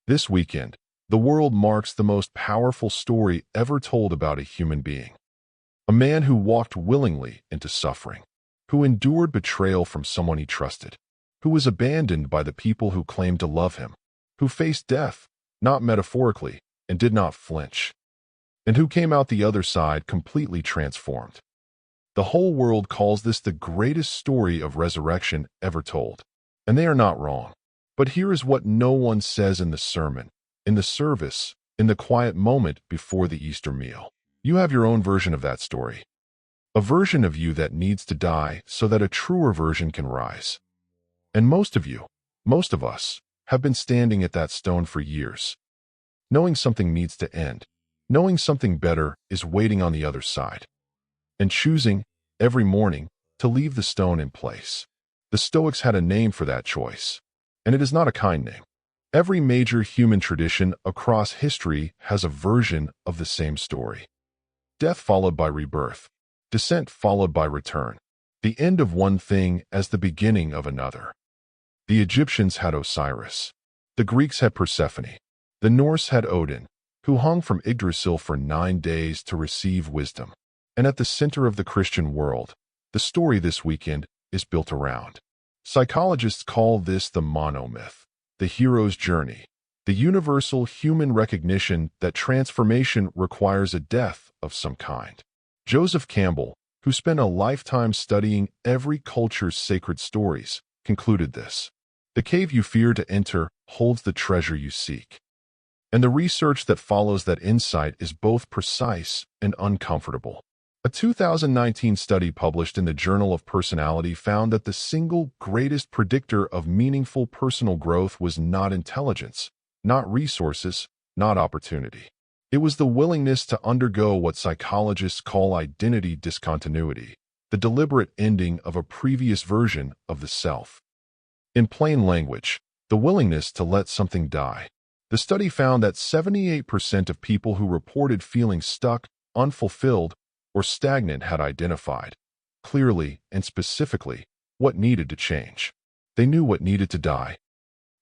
This weekend, the world marks the most powerful story ever told about a human being. A man who walked willingly into suffering, who endured betrayal from someone he trusted, who was abandoned by the people who claimed to love him, who faced death, not metaphorically, and did not flinch, and who came out the other side completely transformed. The whole world calls this the greatest story of resurrection ever told, and they are not wrong. But here is what no one says in the sermon, in the service, in the quiet moment before the Easter meal. You have your own version of that story. A version of you that needs to die so that a truer version can rise. And most of us, have been standing at that stone for years, knowing something needs to end, knowing something better is waiting on the other side, and choosing, every morning, to leave the stone in place. The Stoics had a name for that choice, and it is not a kind name. Every major human tradition across history has a version of the same story. Death followed by rebirth, descent followed by return, the end of one thing as the beginning of another. The Egyptians had Osiris. The Greeks had Persephone. The Norse had Odin, who hung from Yggdrasil for 9 days to receive wisdom. And at the center of the Christian world, the story this weekend is built around. Psychologists call this the monomyth, the hero's journey, the universal human recognition that transformation requires a death of some kind. Joseph Campbell, who spent a lifetime studying every culture's sacred stories, concluded this. The cave you fear to enter holds the treasure you seek. And the research that follows that insight is both precise and uncomfortable. A 2019 study published in the Journal of Personality found that the single greatest predictor of meaningful personal growth was not intelligence, not resources, not opportunity. It was the willingness to undergo what psychologists call identity discontinuity, the deliberate ending of a previous version of the self. In plain language, the willingness to let something die. The study found that 78% of people who reported feeling stuck, unfulfilled, or stagnant had identified, clearly and specifically, what needed to change. They knew what needed to die.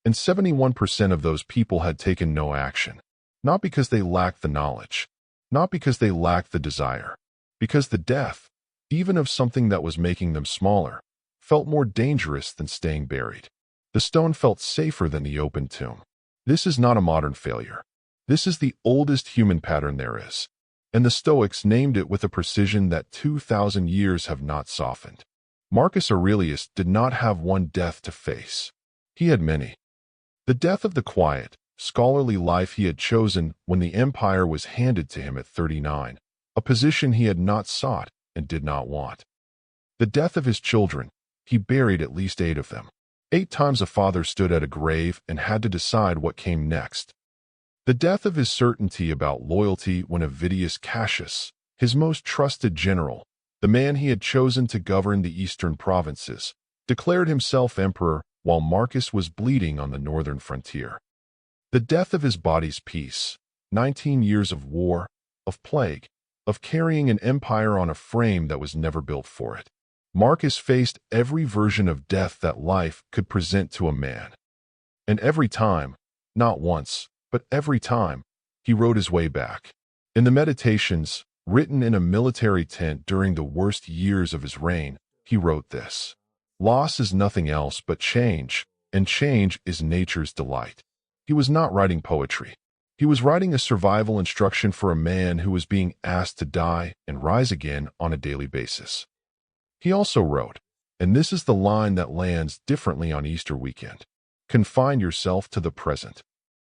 And 71% of those people had taken no action, not because they lacked the knowledge, not because they lacked the desire, because the death, even of something that was making them smaller, felt more dangerous than staying buried. The stone felt safer than the open tomb. This is not a modern failure. This is the oldest human pattern there is. And the Stoics named it with a precision that 2,000 years have not softened. Marcus Aurelius did not have one death to face. He had many. The death of the quiet, scholarly life he had chosen when the empire was handed to him at 39, a position he had not sought and did not want. The death of his children, he buried at least 8 of them. 8 times a father stood at a grave and had to decide what came next. The death of his certainty about loyalty when Avidius Cassius, his most trusted general, the man he had chosen to govern the eastern provinces, declared himself emperor while Marcus was bleeding on the northern frontier. The death of his body's peace, 19 years of war, of plague, of carrying an empire on a frame that was never built for it. Marcus faced every version of death that life could present to a man. And every time, not once, but every time, he wrote his way back. In the Meditations, written in a military tent during the worst years of his reign, he wrote this: "Loss is nothing else but change, and change is nature's delight." He was not writing poetry. He was writing a survival instruction for a man who was being asked to die and rise again on a daily basis. He also wrote, and this is the line that lands differently on Easter weekend: confine yourself to the present.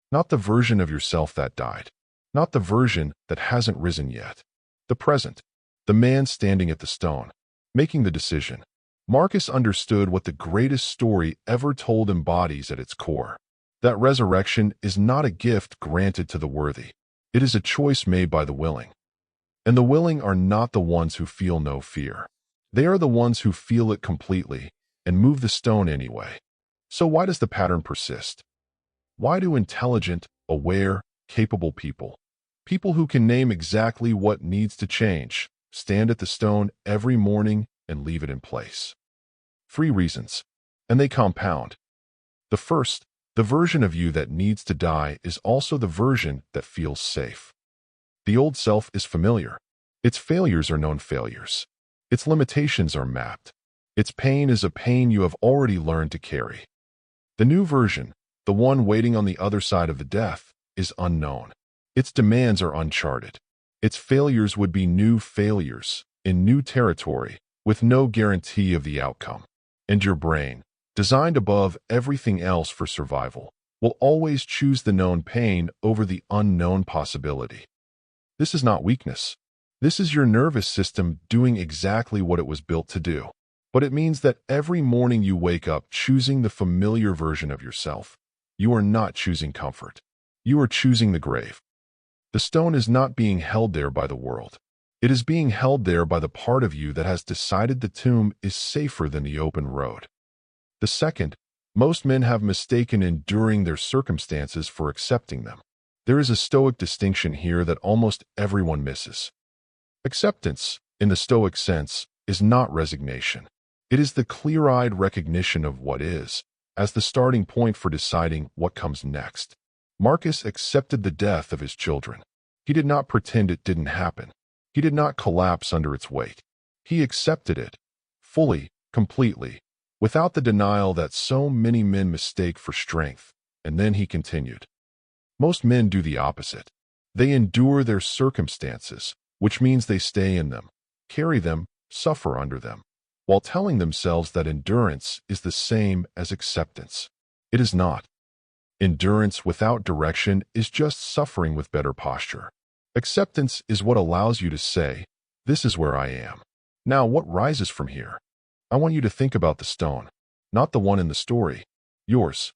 Not the version of yourself that died. Not the version that hasn't risen yet. The present. The man standing at the stone, making the decision. Marcus understood what the greatest story ever told embodies at its core. That resurrection is not a gift granted to the worthy. It is a choice made by the willing. And the willing are not the ones who feel no fear. They are the ones who feel it completely and move the stone anyway. So why does the pattern persist? Why do intelligent, aware, capable people who can name exactly what needs to change, stand at the stone every morning and leave it in place? 3 reasons, and they compound. The first, The version of you that needs to die is also the version that feels safe. The old self is familiar. Its failures are known failures. Its limitations are mapped. Its pain is a pain you have already learned to carry. The new version, the one waiting on the other side of the death, is unknown. Its demands are uncharted. Its failures would be new failures, in new territory, with no guarantee of the outcome. And your brain, designed above everything else for survival, will always choose the known pain over the unknown possibility. This is not weakness. This is your nervous system doing exactly what it was built to do. But it means that every morning you wake up choosing the familiar version of yourself. You are not choosing comfort. You are choosing the grave. The stone is not being held there by the world. It is being held there by the part of you that has decided the tomb is safer than the open road. The second, most men have mistaken enduring their circumstances for accepting them. There is a Stoic distinction here that almost everyone misses. Acceptance, in the Stoic sense, is not resignation. It is the clear-eyed recognition of what is, as the starting point for deciding what comes next. Marcus accepted the death of his children. He did not pretend it didn't happen. He did not collapse under its weight. He accepted it, fully, completely, without the denial that so many men mistake for strength, and then he continued. Most men do the opposite. They endure their circumstances, which means they stay in them, carry them, suffer under them, while telling themselves that endurance is the same as acceptance. It is not. Endurance without direction is just suffering with better posture. Acceptance is what allows you to say, "This is where I am. Now what rises from here?" I want you to think about the stone, not the one in the story, yours.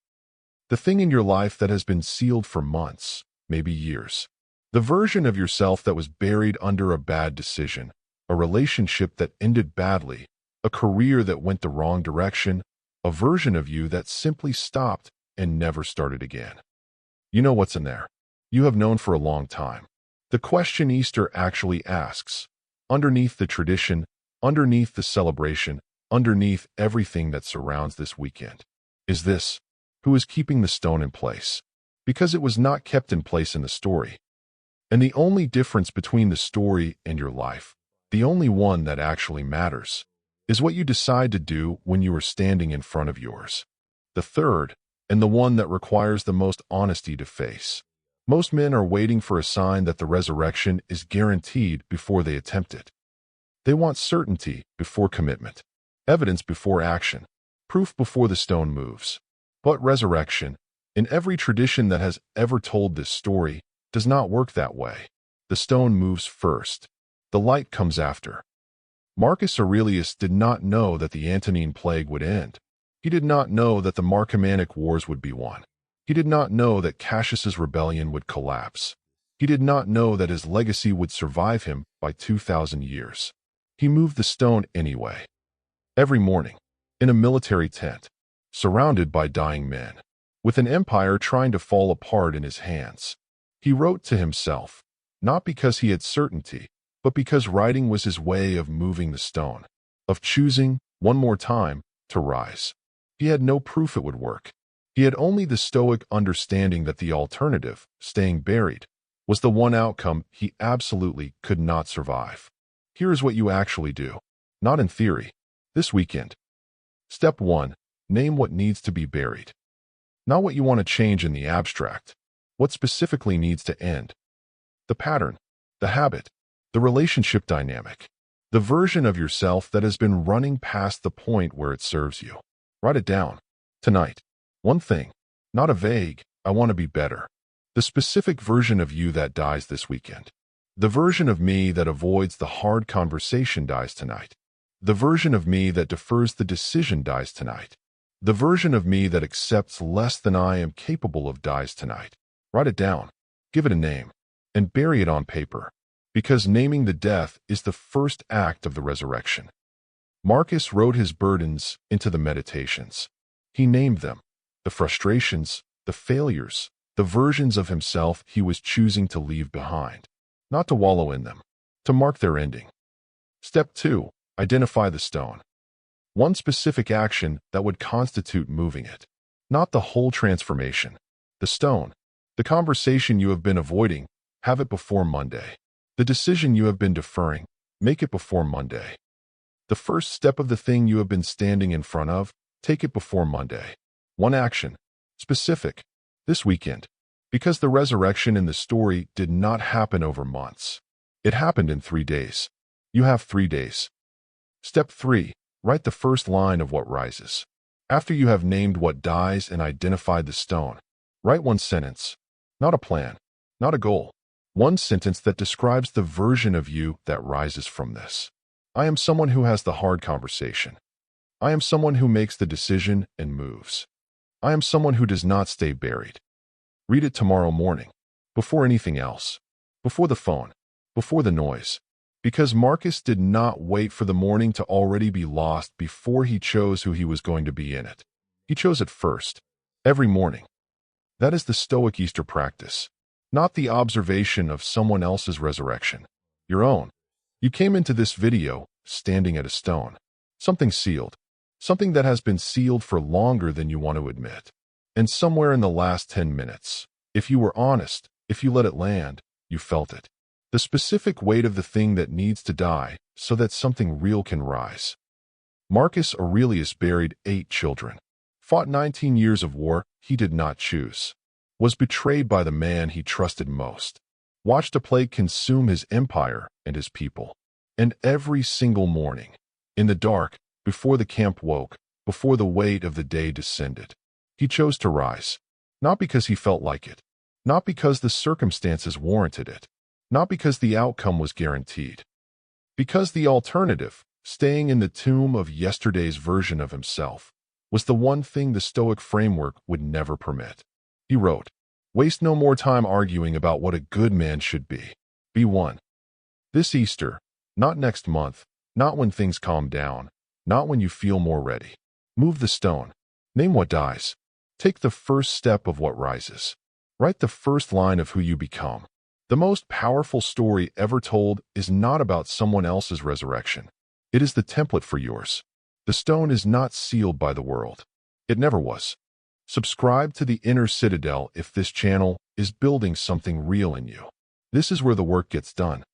The thing in your life that has been sealed for months, maybe years. The version of yourself that was buried under a bad decision, a relationship that ended badly, a career that went the wrong direction, a version of you that simply stopped and never started again. You know what's in there. You have known for a long time. The question Easter actually asks, underneath the tradition, underneath the celebration, underneath everything that surrounds this weekend, is this: who is keeping the stone in place? Because it was not kept in place in the story. And the only difference between the story and your life, the only one that actually matters, is what you decide to do when you are standing in front of yours. The third, and the one that requires the most honesty to face. Most men are waiting for a sign that the resurrection is guaranteed before they attempt it. They want certainty before commitment, evidence before action, proof before the stone moves. But resurrection, in every tradition that has ever told this story, does not work that way. The stone moves first. The light comes after. Marcus Aurelius did not know that the Antonine Plague would end. He did not know that the Marcomannic Wars would be won. He did not know that Cassius's rebellion would collapse. He did not know that his legacy would survive him by 2,000 years. He moved the stone anyway. Every morning, in a military tent, surrounded by dying men, with an empire trying to fall apart in his hands, he wrote to himself, not because he had certainty, but because writing was his way of moving the stone, of choosing, one more time, to rise. He had no proof it would work. He had only the Stoic understanding that the alternative, staying buried, was the one outcome he absolutely could not survive. Here is what you actually do, not in theory, this weekend. Step 1. Name what needs to be buried. Not what you want to change in the abstract. What specifically needs to end. The pattern, the habit, the relationship dynamic, the version of yourself that has been running past the point where it serves you. Write it down. Tonight. One thing. Not a vague, "I want to be better." The specific version of you that dies this weekend. The version of me that avoids the hard conversation dies tonight. The version of me that defers the decision dies tonight. The version of me that accepts less than I am capable of dies tonight. Write it down, give it a name, and bury it on paper, because naming the death is the first act of the resurrection. Marcus wrote his burdens into the meditations. He named them, the frustrations, the failures, the versions of himself he was choosing to leave behind, not to wallow in them, to mark their ending. Step 2. Identify the stone. One specific action that would constitute moving it. not the whole transformation. The stone. The conversation you have been avoiding, have it before Monday. The decision you have been deferring, make it before Monday. The first step of the thing you have been standing in front of, take it before Monday. One action. Specific. This weekend. Because the resurrection in the story did not happen over months. It happened in 3 days. You have 3 days. Step 3. Write the first line of what rises. After you have named what dies and identified the stone, write one sentence. Not a plan. Not a goal. One sentence that describes the version of you that rises from this. I am someone who has the hard conversation. I am someone who makes the decision and moves. I am someone who does not stay buried. Read it tomorrow morning. Before anything else. Before the phone. Before the noise. Because Marcus did not wait for the morning to already be lost before he chose who he was going to be in it. He chose it first. Every morning. That is the Stoic Easter practice. Not the observation of someone else's resurrection. Your own. You came into this video standing at a stone. Something sealed. Something that has been sealed for longer than you want to admit. And somewhere in the last 10 minutes, if you were honest, if you let it land, you felt it. The specific weight of the thing that needs to die so that something real can rise. Marcus Aurelius buried 8 children. Fought 19 years of war he did not choose. Was betrayed by the man he trusted most. Watched a plague consume his empire and his people. And every single morning, in the dark, before the camp woke, before the weight of the day descended, he chose to rise. Not because he felt like it. Not because the circumstances warranted it. Not because the outcome was guaranteed. Because the alternative, staying in the tomb of yesterday's version of himself, was the one thing the Stoic framework would never permit. He wrote, "Waste no more time arguing about what a good man should be. Be one. This Easter, not next month, not when things calm down, not when you feel more ready. Move the stone. Name what dies. Take the first step of what rises. Write the first line of who you become." The most powerful story ever told is not about someone else's resurrection. It is the template for yours. The stone is not sealed by the world. It never was. Subscribe to the Inner Citadel if this channel is building something real in you. This is where the work gets done.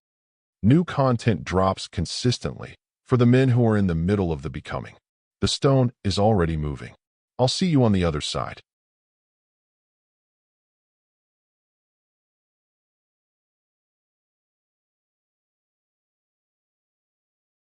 New content drops consistently for the men who are in the middle of the becoming. The stone is already moving. I'll see you on the other side.